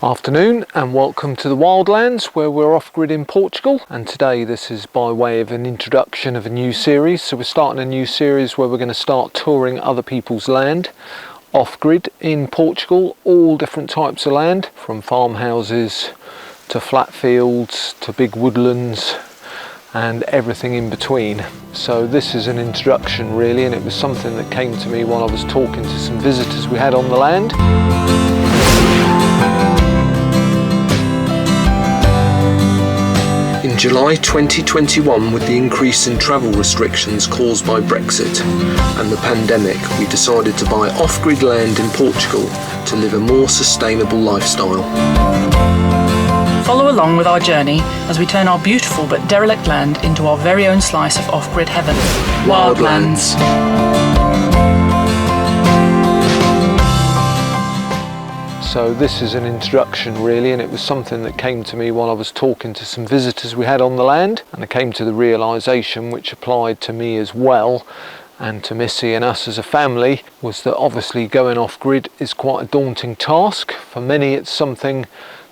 Afternoon and welcome to the Wildlands, where we're off-grid in Portugal, and today this is by way of an introduction of a new series. So we're starting a new series where we're going to start touring other people's land off-grid in Portugal, all different types of land, from farmhouses to flat fields to big woodlands and everything in between. So this is an introduction really, and it was something that came to me while I was talking to some visitors we had on the land. In July 2021, with the increase in travel restrictions caused by Brexit and the pandemic, we decided to buy off-grid land in Portugal to live a more sustainable lifestyle. Follow along with our journey as we turn our beautiful but derelict land into our very own slice of off-grid heaven. Wildlands. So this is an introduction really, and it was something that came to me while I was talking to some visitors we had on the land, and I came to the realisation, which applied to me as well and to Missy and us as a family, was that obviously going off-grid is quite a daunting task. For many it's something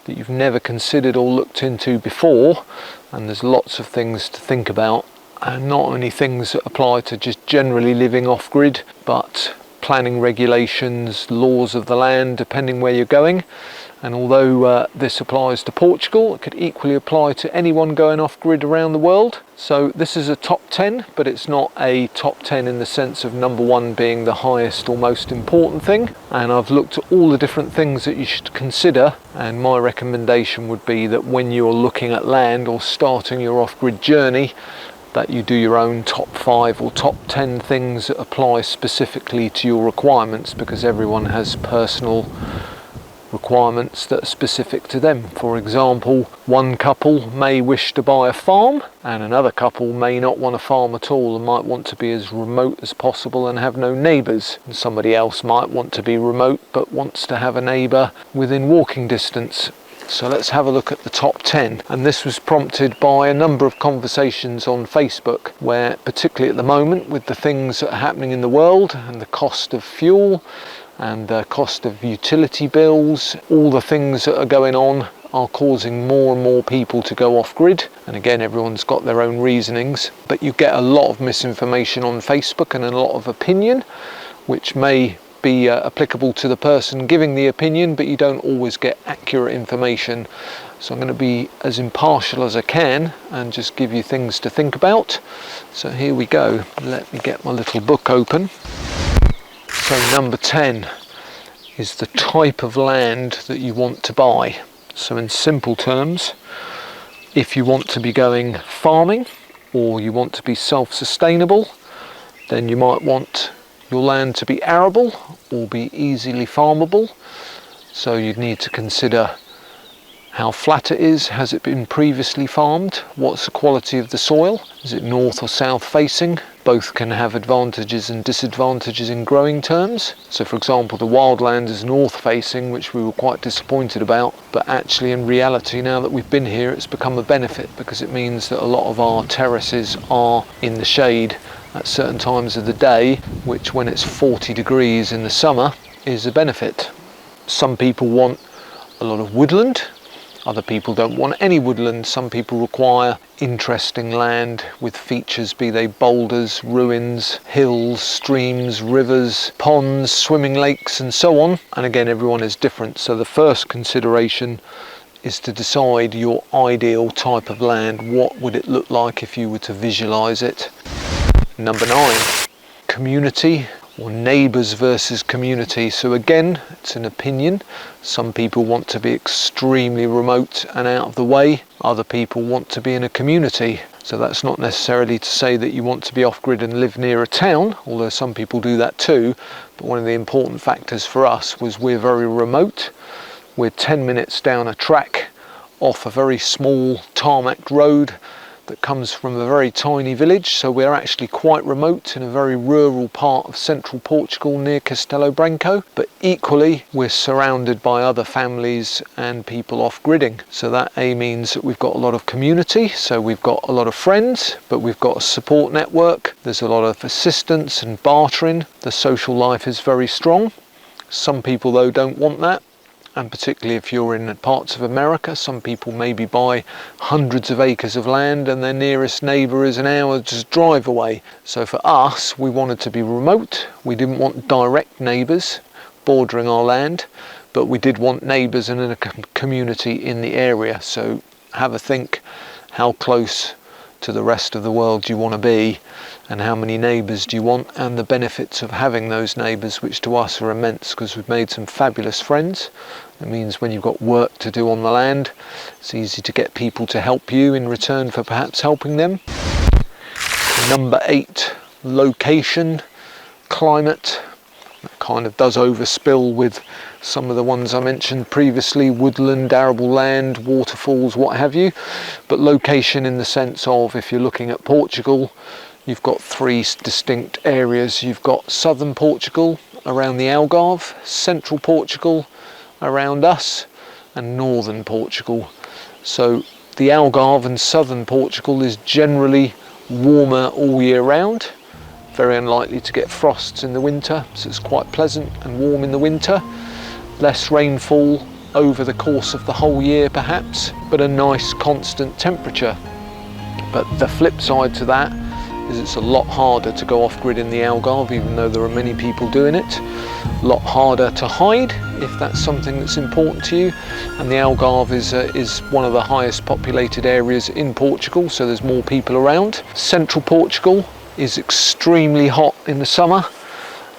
that you've never considered or looked into before, and there's lots of things to think about, and not only things that apply to just generally living off-grid, but planning regulations, laws of the land, depending where you're going. And although this applies to Portugal, it could equally apply to anyone going off-grid around the world. So this is a top 10, but it's not a top 10 in the sense of number one being the highest or most important thing. And I've looked at all the different things that you should consider, and my recommendation would be that when you're looking at land or starting your off-grid journey, that you do your own top 5 or top 10 things that apply specifically to your requirements, because everyone has personal requirements that are specific to them. For example, one couple may wish to buy a farm and another couple may not want a farm at all and might want to be as remote as possible and have no neighbours. And somebody else might want to be remote but wants to have a neighbour within walking distance. So let's have a look at the top 10, and this was prompted by a number of conversations on Facebook, where particularly at the moment with the things that are happening in the world and the cost of fuel and the cost of utility bills, all the things that are going on are causing more and more people to go off-grid. And again, everyone's got their own reasonings, but you get a lot of misinformation on Facebook and a lot of opinion, which may be applicable to the person giving the opinion, but you don't always get accurate information. So I'm going to be as impartial as I can and just give you things to think about. So here we go. Let me get my little book open. So number 10 is the type of land that you want to buy. So in simple terms, if you want to be going farming or you want to be self-sustainable, then you might want your land to be arable or be easily farmable. So you'd need to consider how flat it is, has it been previously farmed, what's the quality of the soil, is it north or south facing. Both can have advantages and disadvantages in growing terms. So for example, the wildland is north facing, which we were quite disappointed about, but actually in reality now that we've been here it's become a benefit, because it means that a lot of our terraces are in the shade at certain times of the day, which when it's 40 degrees in the summer is a benefit. Some people want a lot of woodland, other people don't want any woodland. Some people require interesting land with features, be they boulders, ruins, hills, streams, rivers, ponds, swimming lakes and so on. And again, everyone is different. So the first consideration is to decide your ideal type of land. What would it look like if you were to visualize it? Number 9, community or neighbours versus community. So again, it's an opinion. Some people want to be extremely remote and out of the way. Other people want to be in a community. So that's not necessarily to say that you want to be off-grid and live near a town, although some people do that too. But one of the important factors for us was we're very remote. We're 10 minutes down a track off a very small tarmac road that comes from a very tiny village, so we're actually quite remote in a very rural part of central Portugal near Castelo Branco, but equally we're surrounded by other families and people off-gridding. So that means that we've got a lot of community, so we've got a lot of friends, but we've got a support network. There's a lot of assistance and bartering. The social life is very strong. Some people though don't want that, and particularly if you're in parts of America, some people maybe buy hundreds of acres of land and their nearest neighbour is an hour's drive away. So for us, we wanted to be remote. We didn't want direct neighbours bordering our land, but we did want neighbours and a community in the area. So have a think, how close to the rest of the world do you want to be, and how many neighbours do you want, and the benefits of having those neighbours, which to us are immense because we've made some fabulous friends. It means when you've got work to do on the land, it's easy to get people to help you in return for perhaps helping them. Number 8, location, climate. That kind of does overspill with some of the ones I mentioned previously: woodland, arable land, waterfalls, what have you. But location in the sense of, if you're looking at Portugal, you've got 3 distinct areas. You've got southern Portugal around the Algarve, central Portugal around us, and northern Portugal. So the Algarve and southern Portugal is generally warmer all year round, very unlikely to get frosts in the winter, so it's quite pleasant and warm in the winter. Less rainfall over the course of the whole year perhaps, but a nice constant temperature. But the flip side to that is it's a lot harder to go off-grid in the Algarve, even though there are many people doing it. A lot harder to hide if that's something that's important to you. And the Algarve is one of the highest populated areas in Portugal, so there's more people around. Central Portugal is extremely hot in the summer,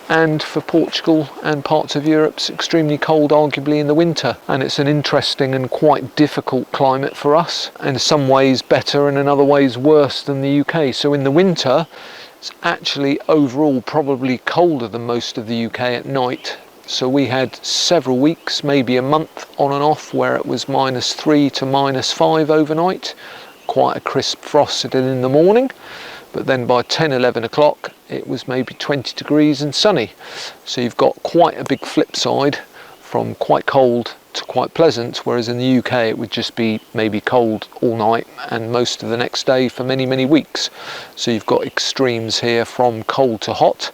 and for Portugal and parts of Europe it's extremely cold arguably in the winter, and it's an interesting and quite difficult climate for us, in some ways better and in other ways worse than the UK. So in the winter it's actually overall probably colder than most of the UK at night. So we had several weeks, maybe a month on and off, where it was -3 to -5 overnight, quite a crisp frost in the morning. But then by 10-11 o'clock it was maybe 20 degrees and sunny. So you've got quite a big flip side from quite cold to quite pleasant, whereas in the UK it would just be maybe cold all night and most of the next day for many weeks. So you've got extremes here from cold to hot.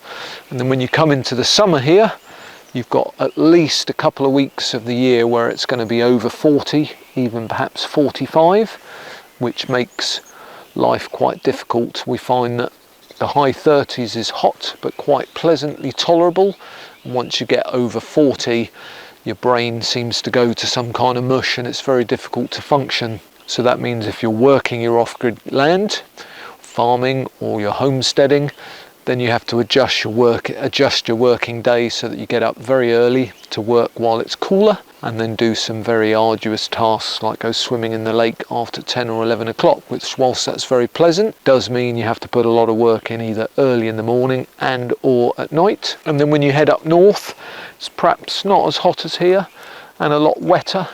And then when you come into the summer here, you've got at least a couple of weeks of the year where it's going to be over 40, even perhaps 45, which makes life quite difficult. We find that the high 30s is hot but quite pleasantly tolerable. And once you get over 40, your brain seems to go to some kind of mush and it's very difficult to function. So that means if you're working your off-grid land, farming, or you're homesteading, then you have to adjust your working day so that you get up very early to work while it's cooler, and then do some very arduous tasks like go swimming in the lake after 10 or 11 o'clock, which, whilst that's very pleasant, does mean you have to put a lot of work in either early in the morning and or at night. And then when you head up north, it's perhaps not as hot as here and a lot wetter.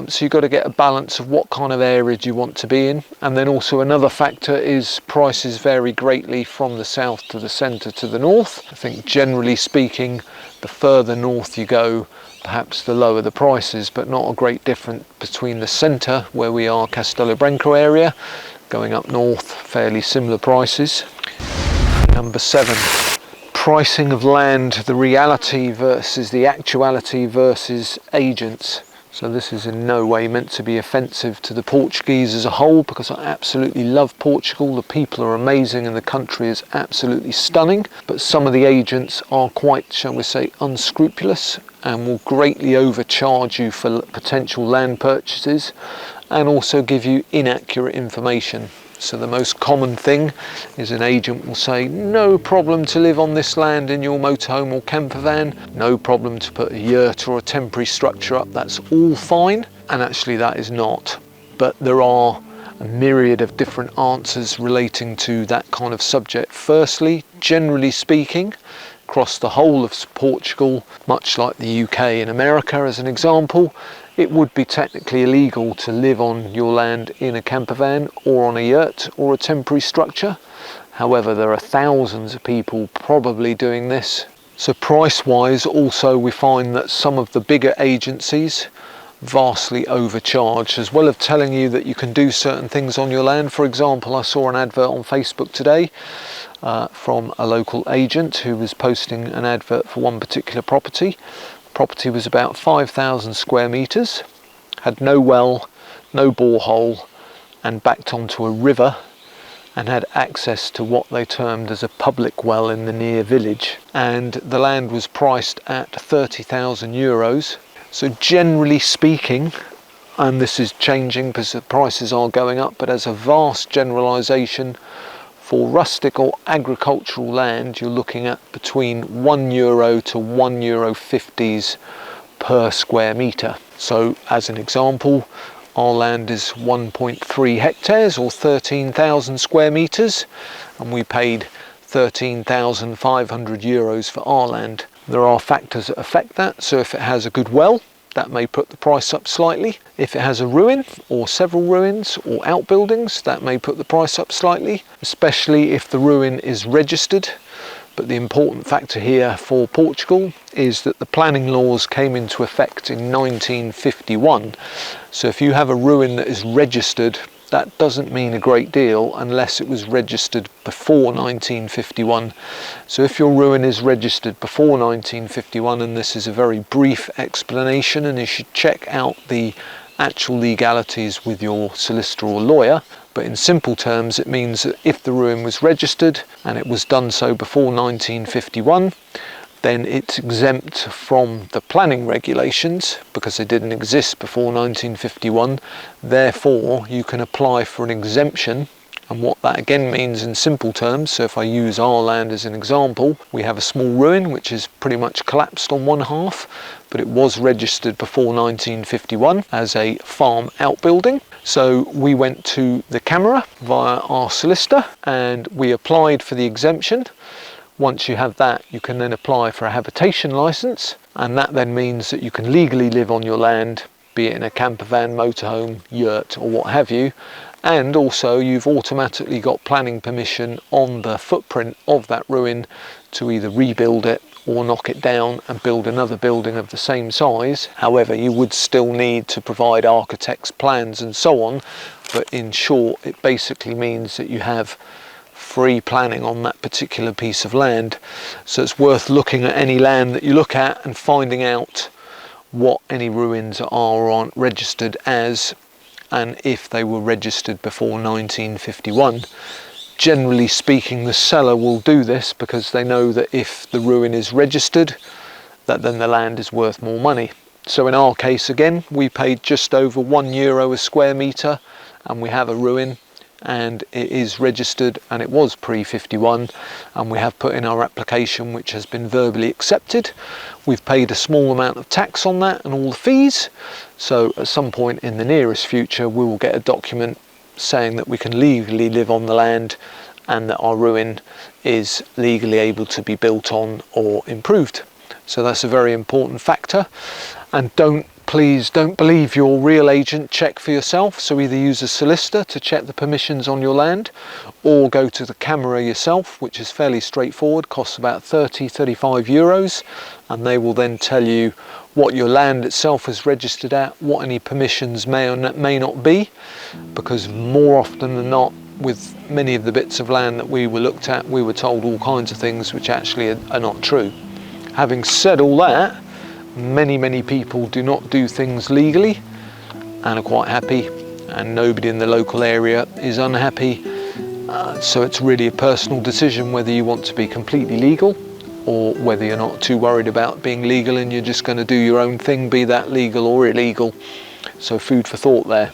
So you've got to get a balance of what kind of area do you want to be in. And then also another factor is prices vary greatly from the south to the centre to the north. I think generally speaking, the further north you go, perhaps the lower the prices, but not a great difference between the centre, where we are, Castelo Branco area, going up north, fairly similar prices. Number 7, pricing of land, the reality versus the actuality versus agents. So this is in no way meant to be offensive to the Portuguese as a whole, because I absolutely love Portugal. The people are amazing and the country is absolutely stunning. But some of the agents are quite, shall we say, unscrupulous and will greatly overcharge you for potential land purchases and also give you inaccurate information. So the most common thing is an agent will say, no problem to live on this land in your motorhome or campervan, no problem to put a yurt or a temporary structure up, that's all fine. And actually that is not. But there are a myriad of different answers relating to that kind of subject. Firstly, generally speaking, across the whole of Portugal, much like the UK and America as an example, it would be technically illegal to live on your land in a campervan or on a yurt or a temporary structure. However, there are thousands of people probably doing this. So price-wise, also we find that some of the bigger agencies vastly overcharge, as well as telling you that you can do certain things on your land. For example, I saw an advert on Facebook today from a local agent who was posting an advert for one particular property. The property was about 5,000 square metres, had no well, no borehole, and backed onto a river, and had access to what they termed as a public well in the near village. And the land was priced at 30,000 euros. So generally speaking, and this is changing because the prices are going up, but as a vast generalisation, for rustic or agricultural land, you're looking at between €1 to €1.50 per square metre. So as an example, our land is 1.3 hectares or 13,000 square metres, and we paid 13,500 euros for our land. There are factors that affect that, so if it has a good well, that may put the price up slightly. If it has a ruin or several ruins or outbuildings, that may put the price up slightly, especially if the ruin is registered. But the important factor here for Portugal is that the planning laws came into effect in 1951. So if you have a ruin that is registered, that doesn't mean a great deal unless it was registered before 1951. So if your ruin is registered before 1951, and this is a very brief explanation, and you should check out the actual legalities with your solicitor or lawyer, but in simple terms it means that if the ruin was registered and it was done so before 1951, then it's exempt from the planning regulations because they didn't exist before 1951. Therefore, you can apply for an exemption. And what that again means in simple terms, so if I use our land as an example, we have a small ruin which is pretty much collapsed on one half, but it was registered before 1951 as a farm outbuilding. So we went to the Camera via our solicitor and we applied for the exemption. Once you have that, you can then apply for a habitation licence, and that then means that you can legally live on your land, be it in a campervan, motorhome, yurt or what have you, and also you've automatically got planning permission on the footprint of that ruin to either rebuild it or knock it down and build another building of the same size. However, you would still need to provide architects' plans and so on, but in short it basically means that you have free planning on that particular piece of land. So it's worth looking at any land that you look at and finding out what any ruins are or aren't registered as, and if they were registered before 1951. Generally speaking, the seller will do this because they know that if the ruin is registered, that then the land is worth more money. So in our case again, we paid just over €1 a square metre, and we have a ruin and it is registered and it was pre-51, and we have put in our application which has been verbally accepted. We've paid a small amount of tax on that and all the fees, so at some point in the nearest future we will get a document saying that we can legally live on the land and that our ruin is legally able to be built on or improved. So that's a very important factor. And please don't believe your real agent, check for yourself. So either use a solicitor to check the permissions on your land, or go to the Camera yourself, which is fairly straightforward, costs about 35 euros, and they will then tell you what your land itself is registered at, what any permissions may or may not be, because more often than not, with many of the bits of land that we were looked at, we were told all kinds of things which actually are not true. Having said all that, many people do not do things legally and are quite happy, and nobody in the local area is unhappy. So it's really a personal decision whether you want to be completely legal or whether you're not too worried about being legal and you're just going to do your own thing, be that legal or illegal. So food for thought there.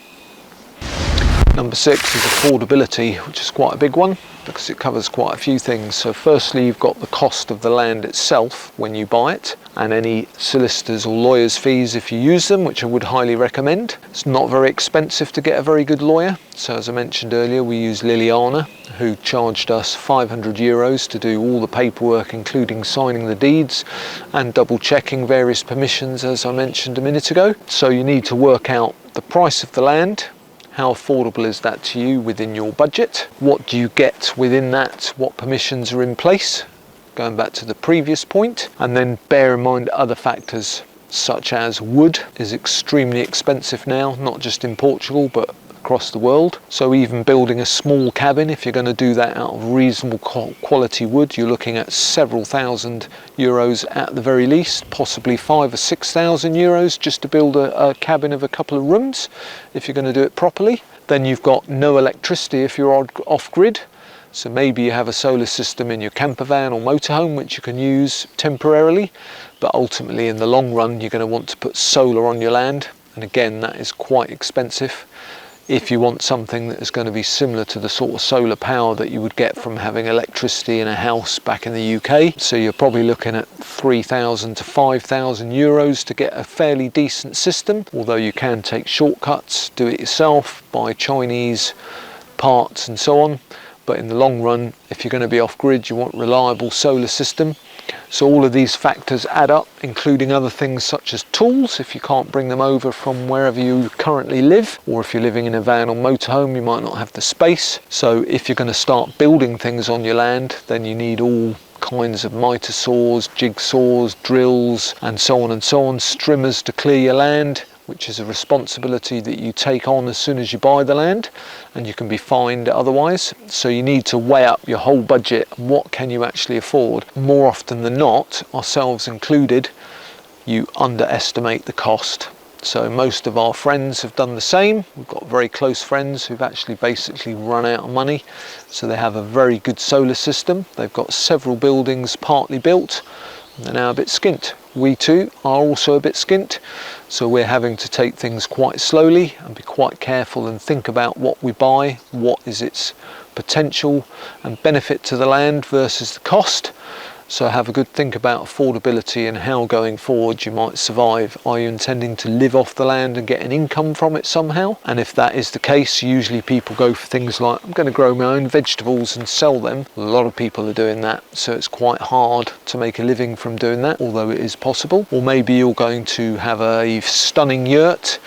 Number 6 is affordability, which is quite a big one because it covers quite a few things. So firstly, you've got the cost of the land itself when you buy it, and any solicitors or lawyers' fees if you use them, which I would highly recommend. It's not very expensive to get a very good lawyer. So as I mentioned earlier, we used Liliana, who charged us 500 euros to do all the paperwork, including signing the deeds and double checking various permissions, as I mentioned a minute ago. So you need to work out the price of the land. How affordable is that to you within your budget? What do you get within that? What permissions are in place? Going back to the previous point. And then bear in mind other factors such as wood is extremely expensive now, not just in Portugal but across the world. So even building a small cabin, if you're going to do that out of reasonable quality wood, you're looking at several thousand euros at the very least, possibly 5,000 or 6,000 euros just to build a cabin of a couple of rooms if you're going to do it properly. Then you've got no electricity if you're off-grid. So maybe you have a solar system in your campervan or motorhome which you can use temporarily, but ultimately in the long run you're going to want to put solar on your land, and again that is quite expensive. If you want something that is going to be similar to the sort of solar power that you would get from having electricity in a house back in the UK, so you're probably looking at 3,000 to 5,000 euros to get a fairly decent system, although you can take shortcuts, do it yourself, buy Chinese parts and so on. But in the long run, if you're going to be off-grid, you want a reliable solar system. So all of these factors add up, including other things such as tools, if you can't bring them over from wherever you currently live, or if you're living in a van or motorhome, you might not have the space. So if you're going to start building things on your land, then you need all kinds of miter saws, jigsaws, drills, and so on, strimmers to clear your land, which is a responsibility that you take on as soon as you buy the land, and you can be fined otherwise. So you need to weigh up your whole budget and what can you actually afford. More often than not, ourselves included, you underestimate the cost. So most of our friends have done the same. We've got very close friends who've actually basically run out of money. So they have a very good solar system. They've got several buildings partly built. They're now a bit skint. We too are also a bit skint, so we're having to take things quite slowly and be quite careful and think about what we buy, what is its potential and benefit to the land versus the cost. So have a good think about affordability and how going forward you might survive. Are you intending to live off the land and get an income from it somehow? And if that is the case, usually people go for things like, I'm going to grow my own vegetables and sell them. A lot of people are doing that, so it's quite hard to make a living from doing that, although it is possible. Or maybe you're going to have a stunning yurt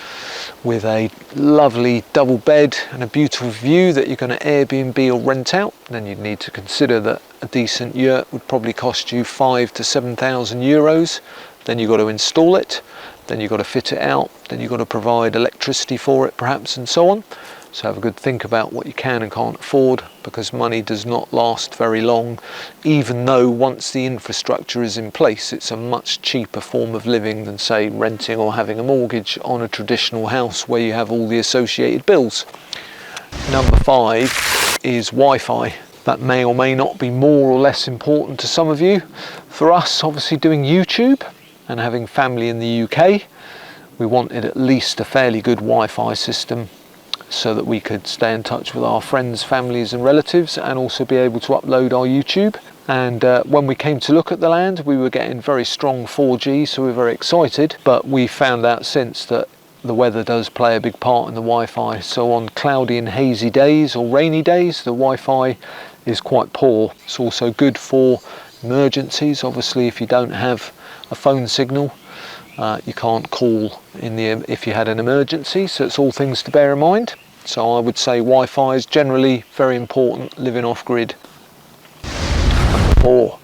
with a lovely double bed and a beautiful view that you're going to Airbnb or rent out. Then you'd need to consider that a decent yurt would probably cost you 5,000 to 7,000 euros. Then you've got to install it, then you've got to fit it out, then you've got to provide electricity for it perhaps, and so on. So have a good think about what you can and can't afford, because money does not last very long, even though once the infrastructure is in place it's a much cheaper form of living than say renting or having a mortgage on a traditional house where you have all the associated bills. Number 5 is Wi-Fi. That may or may not be more or less important to some of you. For us, obviously doing YouTube and having family in the UK, we wanted at least a fairly good Wi-Fi system so that we could stay in touch with our friends, families and relatives, and also be able to upload our YouTube. And when we came to look at the land, we were getting very strong 4G, so we were very excited, but we found out since that the weather does play a big part in the Wi-Fi. So on cloudy and hazy days or rainy days, the Wi-Fi is quite poor. It's also good for emergencies. Obviously, if you don't have a phone signal, you can't call if you had an emergency, so it's all things to bear in mind. So I would say Wi-Fi is generally very important living off-grid. Number 4,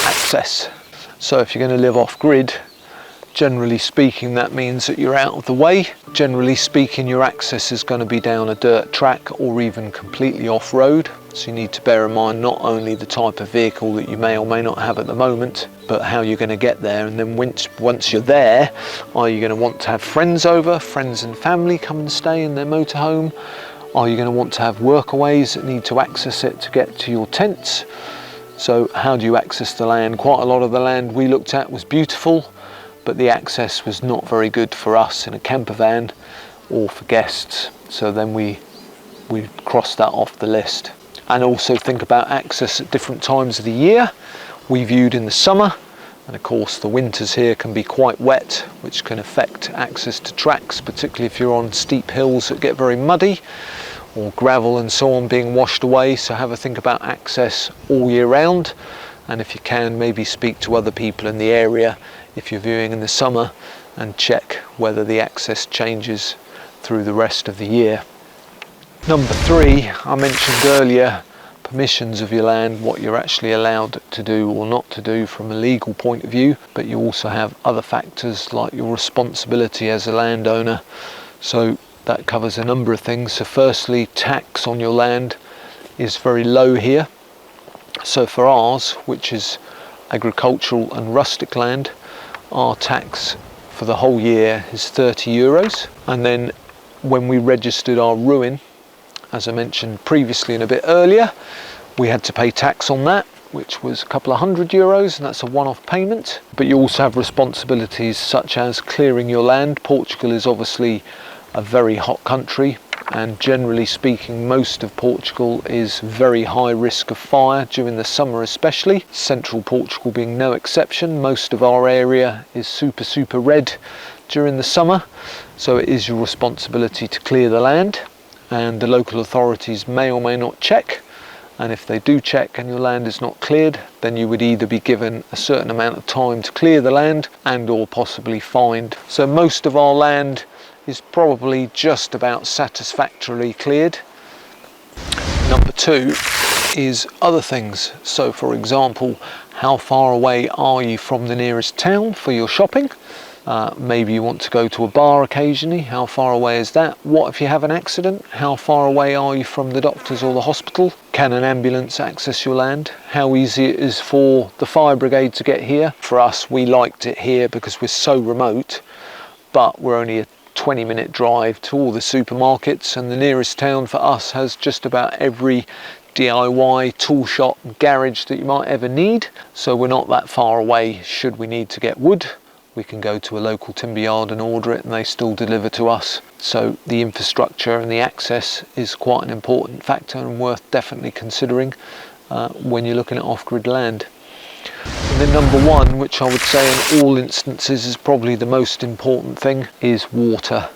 access. So if you're going to live off-grid, generally speaking, that means that you're out of the way. Generally speaking, your access is going to be down a dirt track or even completely off-road. So you need to bear in mind not only the type of vehicle that you may or may not have at the moment, but how you're going to get there. And then once you're there, are you going to want to have friends over, friends and family come and stay in their motorhome? Are you going to want to have workaways that need to access it to get to your tents? So how do you access the land? Quite a lot of the land we looked at was beautiful, but the access was not very good for us in a camper van or for guests. So then we crossed that off the list. And also think about access at different times of the year. We viewed in the summer, and of course the winters here can be quite wet, which can affect access to tracks, particularly if you're on steep hills that get very muddy, or gravel and so on being washed away. So have a think about access all year round, and if you can, maybe speak to other people in the area if you're viewing in the summer and check whether the access changes through the rest of the year. Number 3, I mentioned earlier, permissions of your land, what you're actually allowed to do or not to do from a legal point of view, but you also have other factors like your responsibility as a landowner. So That covers a number of things. So firstly, tax on your land is very low here. So for ours, which is agricultural and rustic land, our tax for the whole year is €30. And then when we registered our ruin, as I mentioned previously and a bit earlier, we had to pay tax on that, which was a couple of €100, and that's a one-off payment. But you also have responsibilities such as clearing your land. Portugal is obviously a very hot country, and generally speaking, most of Portugal is very high risk of fire during the summer, especially. Central Portugal being no exception. Most of our area is super red during the summer, so it is your responsibility to clear the land, and the local authorities may or may not check. And if they do check and your land is not cleared, then you would either be given a certain amount of time to clear the land and or possibly fined. So most of our land is probably just about satisfactorily cleared. Number two is other things. So for example, how far away are you from the nearest town for your shopping? Maybe you want to go to a bar occasionally. How far away is that? What if you have an accident? How far away are you from the doctors or the hospital? Can an ambulance access your land? How easy it is for the fire brigade to get here? For us, we liked it here because we're so remote, but we're only a 20-minute drive to all the supermarkets, and the nearest town for us has just about every DIY tool shop and garage that you might ever need. So we're not that far away. Should we need to get wood, we can go to a local timber yard and order it, and they still deliver to us. So the infrastructure and the access is quite an important factor and worth definitely considering when you're looking at off-grid land. And then number one, which I would say in all instances is probably the most important thing, is water.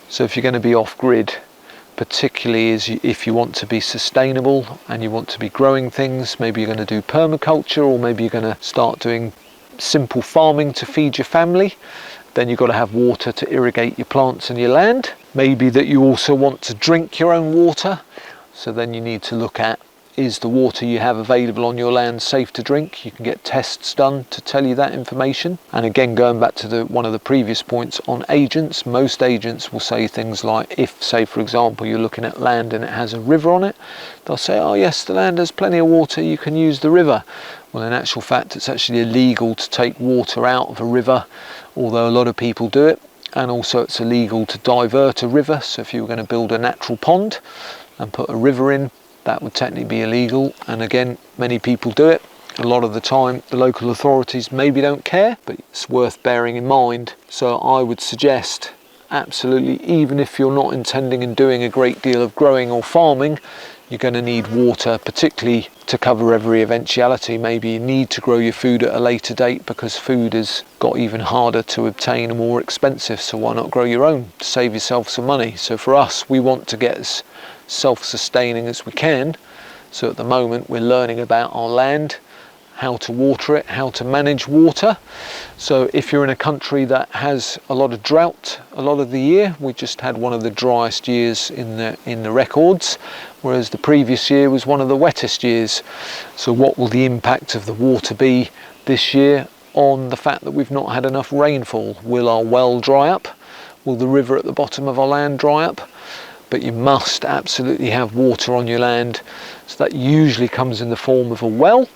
So if you're going to be off-grid, particularly if you want to be sustainable and you want to be growing things, maybe you're going to do permaculture, or maybe you're going to start doing simple farming to feed your family, then you've got to have water to irrigate your plants and your land. Maybe that you also want to drink your own water, so then you need to look at, is the water you have available on your land safe to drink? You can get tests done to tell you that information. And again, going back to one of the previous points on agents, most agents will say things like, if, say for example, you're looking at land and it has a river on it, they'll say, oh yes, the land has plenty of water, you can use the river. Well, in actual fact, it's actually illegal to take water out of a river, although a lot of people do it. And also it's illegal to divert a river. So if you were going to build a natural pond and put a river in, that would technically be illegal. And again, many people do it. A lot of the time, the local authorities maybe don't care, but it's worth bearing in mind. So I would suggest, absolutely, even if you're not intending and doing a great deal of growing or farming, you're going to need water, particularly to cover every eventuality. Maybe you need to grow your food at a later date because food has got even harder to obtain and more expensive. So why not grow your own to save yourself some money? So for us, we want to get as self-sustaining as we can. So at the moment, we're learning about our land, how to water it, how to manage water. So if you're in a country that has a lot of drought a lot of the year, we just had one of the driest years in the records, whereas the previous year was one of the wettest years. So what will the impact of the water be this year on the fact that we've not had enough rainfall? Will our well dry up? Will the river at the bottom of our land dry up? But you must absolutely have water on your land. So that usually comes in the form of a well,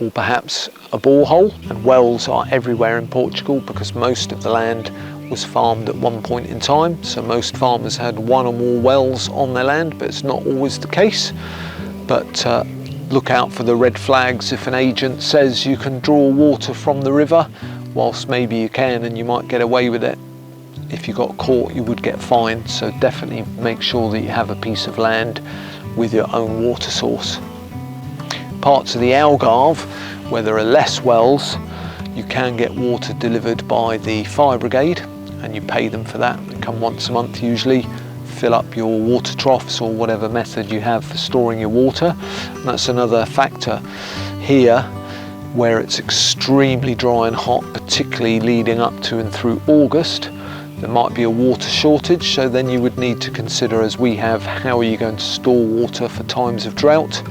or perhaps a borehole. And wells are everywhere in Portugal because most of the land was farmed at one point in time. So most farmers had one or more wells on their land, but it's not always the case. But look out for the red flags if an agent says you can draw water from the river, whilst maybe you can and you might get away with it. If you got caught, you would get fined. So definitely make sure that you have a piece of land with your own water source. Parts of the Algarve, where there are less wells, you can get water delivered by the fire brigade, and you pay them for that. They come once a month usually, fill up your water troughs or whatever method you have for storing your water. And that's another factor here, where it's extremely dry and hot, particularly leading up to and through August. There might be a water shortage, so then you would need to consider, as we have, how are you going to store water for times of drought.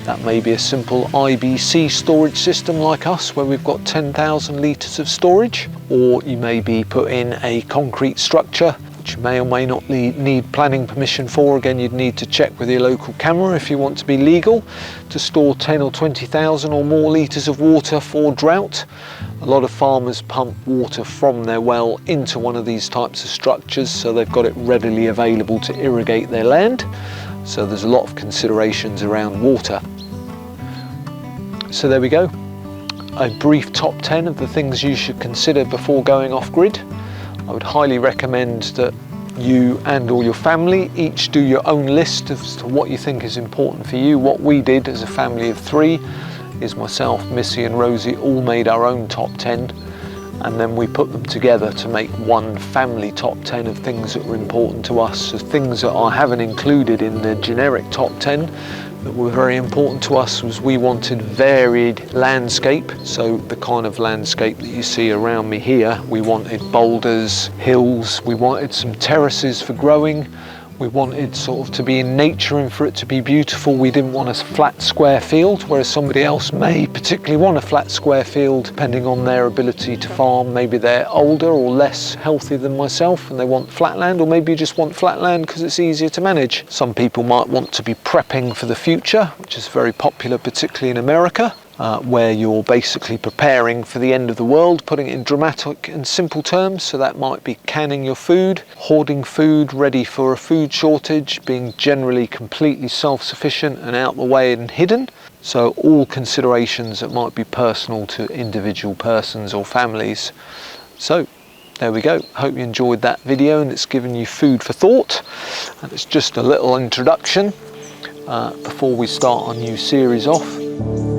That may be a simple IBC storage system like us, where we've got 10,000 litres of storage, or you may be put in a concrete structure which you may or may not need planning permission for. Again, you'd need to check with your local camera if you want to be legal to store 10 or 20,000 or more litres of water for drought. A lot of farmers pump water from their well into one of these types of structures, so they've got it readily available to irrigate their land. So there's a lot of considerations around water. So there we go. A brief top 10 of the things you should consider before going off-grid. I would highly recommend that you and or your family each do your own list as to what you think is important for you. What we did as a family of 3 is myself, Missy and Rosie all made our own top 10, and then we put them together to make one family top 10 of things that were important to us. So things that I haven't included in the generic top 10 that were very important to us was we wanted varied landscape. So the kind of landscape that you see around me here, we wanted boulders, hills, we wanted some terraces for growing, we wanted sort of to be in nature and for it to be beautiful. We didn't want a flat square field, whereas somebody else may particularly want a flat square field depending on their ability to farm. Maybe they're older or less healthy than myself and they want flat land, or maybe you just want flat land because it's easier to manage. Some people might want to be prepping for the future, which is very popular particularly in America, where you're basically preparing for the end of the world, putting it in dramatic and simple terms. So that might be canning your food, hoarding food ready for a food shortage, being generally completely self-sufficient and out the way and hidden. So all considerations that might be personal to individual persons or families. So there we go. Hope you enjoyed that video and it's given you food for thought. And it's just a little introduction before we start our new series off.